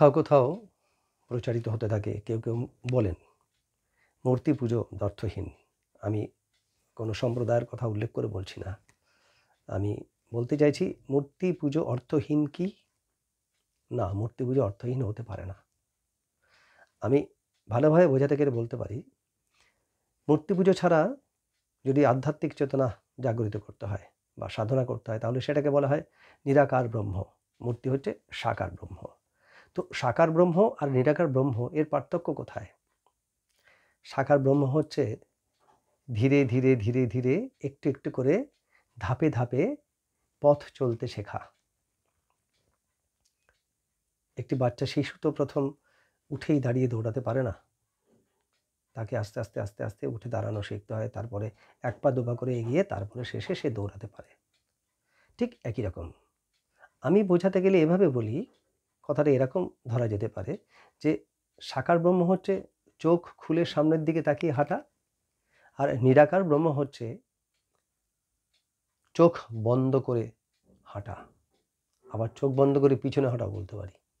কোথাও কোথাও প্রচারিত হতে থাকে, কেউ কেউ বলেন মূর্তি পুজো অর্থহীন। আমি কোনো সম্প্রদায়ের কথা উল্লেখ করে বলছি না। আমি বলতে চাইছি মূর্তি পুজো অর্থহীন কি? না, মূর্তি পুজো অর্থহীন হতে পারে না। আমি ভালোভাবে বোঝাতে গেলে বলতে পারি, মূর্তি পুজো ছাড়া যদি আধ্যাত্মিক চেতনা জাগরিত করতে হয় বা সাধনা করতে হয়, তাহলে সেটাকে বলা হয় নিরাকার ব্রহ্ম। মূর্তি হচ্ছে সাকার ব্রহ্ম। তো সাকার ব্রহ্ম আর নিরাকার ব্রহ্ম এর পার্থক্য কোথায়? সাকার ব্রহ্ম হচ্ছে ধীরে ধীরে ধীরে ধীরে একটু একটু করে ধাপে ধাপে পথ চলতে শেখা। একটি বাচ্চা শিশু তো প্রথম উঠেই দাঁড়িয়ে দৌড়াতে পারে না। তাকে আস্তে আস্তে আস্তে আস্তে উঠে দাঁড়ানো শিখতে হয়, তারপরে এক পা দুপা করে এগিয়ে তারপরে শেষে সে দৌড়াতে পারে। ঠিক একই রকম আমি বোঝাতে গেলে এভাবে বলি, কথাটা এরকম ধরা যেতে পারে যে সাকার ব্রহ্ম হচ্ছে চোখ খুলে সামনের দিকে তাকিয়ে হাঁটা, আর নিরাকার ব্রহ্ম হচ্ছে চোখ বন্ধ করে হাঁটা। আবার চোখ বন্ধ করে পিছনে হাঁটাও বলতে পারি।